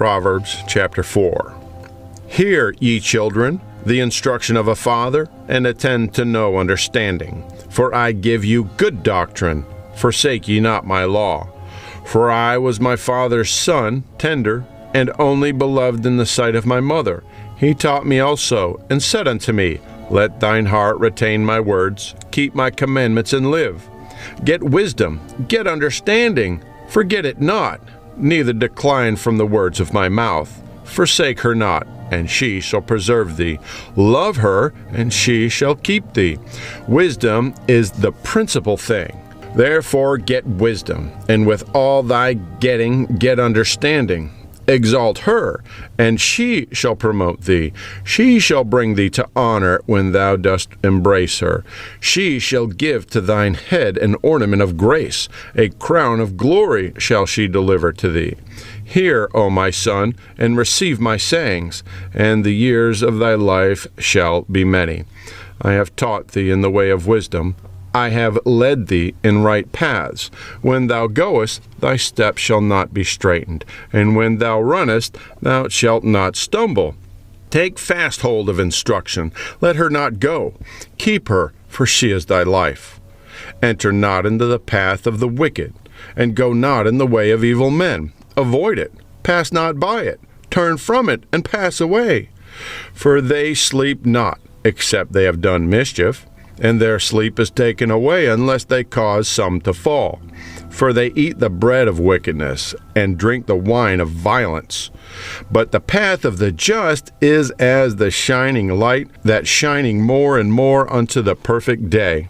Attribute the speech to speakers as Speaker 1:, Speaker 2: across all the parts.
Speaker 1: Proverbs chapter 4. Hear, ye children, the instruction of a father, and attend to know understanding. For I give you good doctrine. Forsake ye not my law. For I was my father's son, tender, and only beloved in the sight of my mother. He taught me also, and said unto me, Let thine heart retain my words, keep my commandments, and live. Get wisdom, get understanding, forget it not, neither decline from the words of my mouth. Forsake her not, and she shall preserve thee. Love her, and she shall keep thee. Wisdom is the principal thing. Therefore get wisdom, and with all thy getting get understanding. Exalt her, and she shall promote thee. She shall bring thee to honor when thou dost embrace her. She shall give to thine head an ornament of grace. A crown of glory shall she deliver to thee. Hear, O my son, and receive my sayings, and the years of thy life shall be many. I have taught thee in the way of wisdom. I have led thee in right paths. When thou goest, thy steps shall not be straitened, and when thou runnest, thou shalt not stumble. Take fast hold of instruction, let her not go. Keep her, for she is thy life. Enter not into the path of the wicked, and go not in the way of evil men. Avoid it, pass not by it, turn from it, and pass away. For they sleep not, except they have done mischief, and their sleep is taken away unless they cause some to fall. For they eat the bread of wickedness, and drink the wine of violence. But the path of the just is as the shining light, that shining more and more unto the perfect day.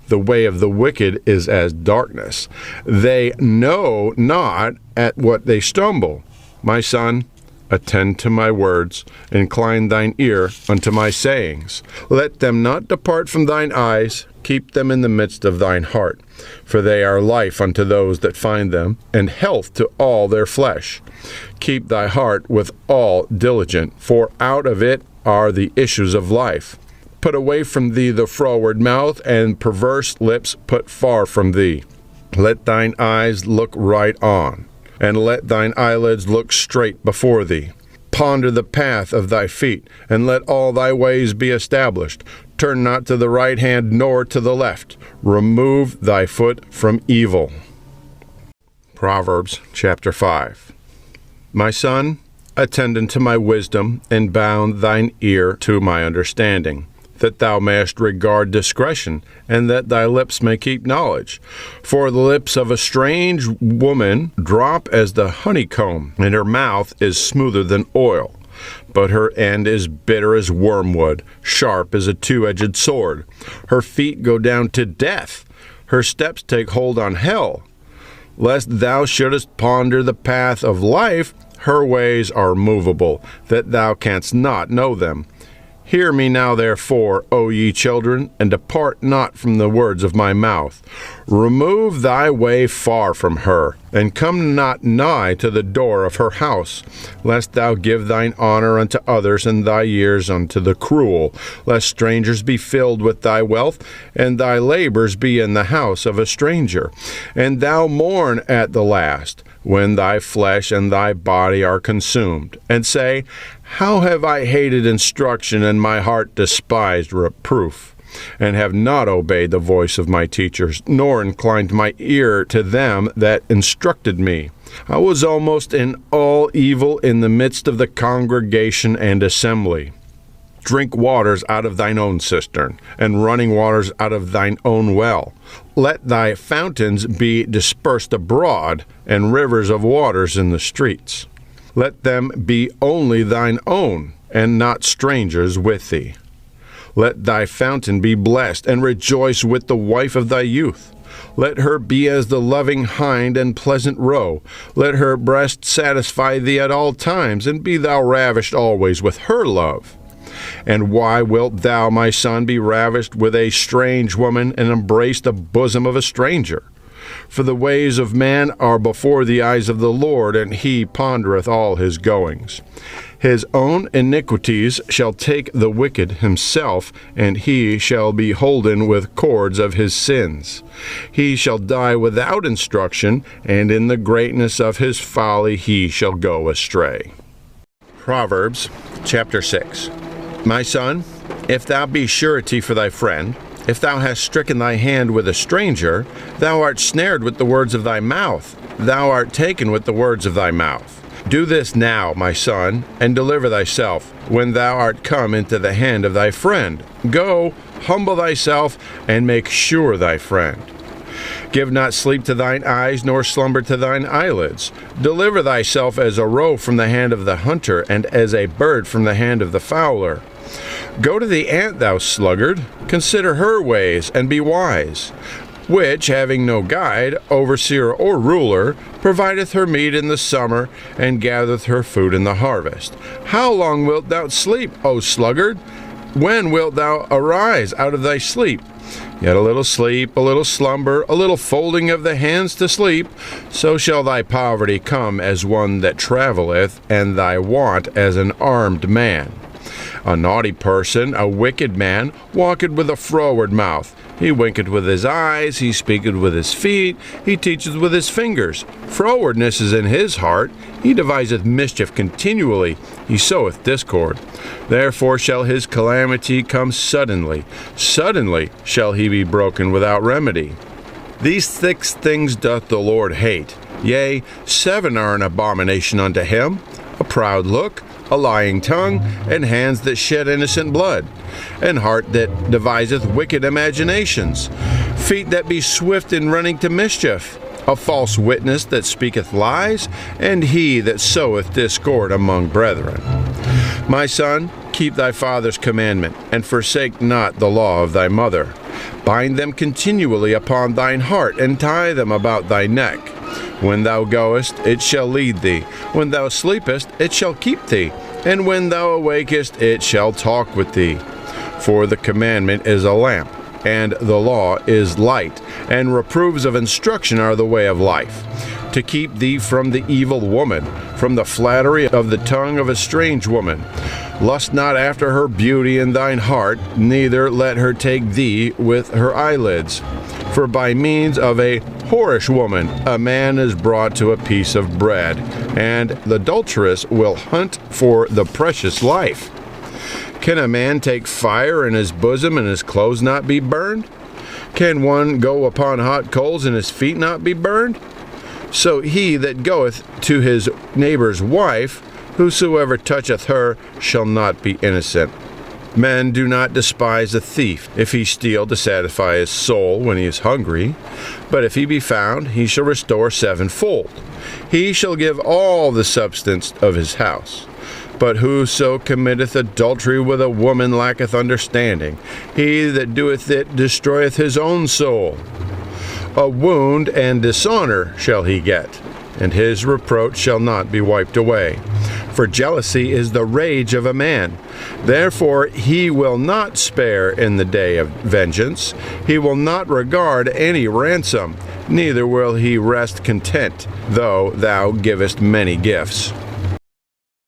Speaker 1: The way of the wicked is as darkness. They know not at what they stumble. My son, attend to my words, incline thine ear unto my sayings. Let them not depart from thine eyes, keep them in the midst of thine heart. For they are life unto those that find them, and health to all their flesh. Keep thy heart with all diligence, for out of it are the issues of life. Put away from thee the froward mouth, and perverse lips put far from thee. Let thine eyes look right on, and let thine eyelids look straight before thee. Ponder the path of thy feet, and let all thy ways be established. Turn not to the right hand nor to the left. Remove thy foot from evil. Proverbs chapter 5. My son, attend unto my wisdom, and bound thine ear to my understanding, that thou mayest regard discretion, and that thy lips may keep knowledge. For the lips of a strange woman drop as the honeycomb, and her mouth is smoother than oil. But her end is bitter as wormwood, sharp as a two-edged sword. Her feet go down to death. Her steps take hold on hell. Lest thou shouldest ponder the path of life, her ways are movable, that thou canst not know them. Hear me now, therefore, O ye children, and depart not from the words of my mouth. Remove thy way far from her, and come not nigh to the door of her house, lest thou give thine honor unto others, and thy years unto the cruel, lest strangers be filled with thy wealth, and thy labors be in the house of a stranger, and thou mourn at the last, when thy flesh and thy body are consumed, and say, How have I hated instruction, and my heart despised reproof, and have not obeyed the voice of my teachers, nor inclined my ear to them that instructed me. I was almost in all evil in the midst of the congregation and assembly. Drink waters out of thine own cistern, and running waters out of thine own well. Let thy fountains be dispersed abroad, and rivers of waters in the streets. Let them be only thine own, and not strangers with thee. Let thy fountain be blessed, and rejoice with the wife of thy youth. Let her be as the loving hind and pleasant roe. Let her breast satisfy thee at all times, and be thou ravished always with her love. And why wilt thou, my son, be ravished with a strange woman, and embrace the bosom of a stranger? For the ways of man are before the eyes of the Lord, and he pondereth all his goings. His own iniquities shall take the wicked himself, and he shall be holden with cords of his sins. He shall die without instruction, and in the greatness of his folly he shall go astray. Proverbs chapter 6. My son, if thou be surety for thy friend, if thou hast stricken thy hand with a stranger, thou art snared with the words of thy mouth, thou art taken with the words of thy mouth. Do this now, my son, and deliver thyself, when thou art come into the hand of thy friend. Go, humble thyself, and make sure thy friend. Give not sleep to thine eyes, nor slumber to thine eyelids. Deliver thyself as a roe from the hand of the hunter, and as a bird from the hand of the fowler. Go to the ant, thou sluggard, consider her ways, and be wise, which, having no guide, overseer, or ruler, provideth her meat in the summer, and gathereth her food in the harvest. How long wilt thou sleep, O sluggard? When wilt thou arise out of thy sleep? Yet a little sleep, a little slumber, a little folding of the hands to sleep, so shall thy poverty come as one that travelleth, and thy want as an armed man. A naughty person, a wicked man, walketh with a froward mouth. He winketh with his eyes, he speaketh with his feet, he teacheth with his fingers. Frowardness is in his heart, he deviseth mischief continually, he soweth discord. Therefore shall his calamity come suddenly, suddenly shall he be broken without remedy. These 6 things doth the Lord hate, yea, 7 are an abomination unto him: a proud look, a lying tongue, and hands that shed innocent blood, and heart that deviseth wicked imaginations, feet that be swift in running to mischief, a false witness that speaketh lies, and he that soweth discord among brethren. My son, keep thy father's commandment, and forsake not the law of thy mother. Bind them continually upon thine heart, and tie them about thy neck. When thou goest, it shall lead thee. When thou sleepest, it shall keep thee. And when thou awakest, it shall talk with thee. For the commandment is a lamp, and the law is light, and reproofs of instruction are the way of life. To keep thee from the evil woman, from the flattery of the tongue of a strange woman. Lust not after her beauty in thine heart, neither let her take thee with her eyelids. For by means of a whorish woman a man is brought to a piece of bread, and the adulteress will hunt for the precious life. Can a man take fire in his bosom and his clothes not be burned? Can one go upon hot coals and his feet not be burned? So he that goeth to his neighbor's wife, whosoever toucheth her, shall not be innocent. Men do not despise a thief, if he steal to satisfy his soul when he is hungry. But if he be found, he shall restore 7-fold. He shall give all the substance of his house. But whoso committeth adultery with a woman lacketh understanding. He that doeth it destroyeth his own soul. A wound and dishonor shall he get, and his reproach shall not be wiped away. For jealousy is the rage of a man. Therefore he will not spare in the day of vengeance. He will not regard any ransom, neither will he rest content, though thou givest many gifts.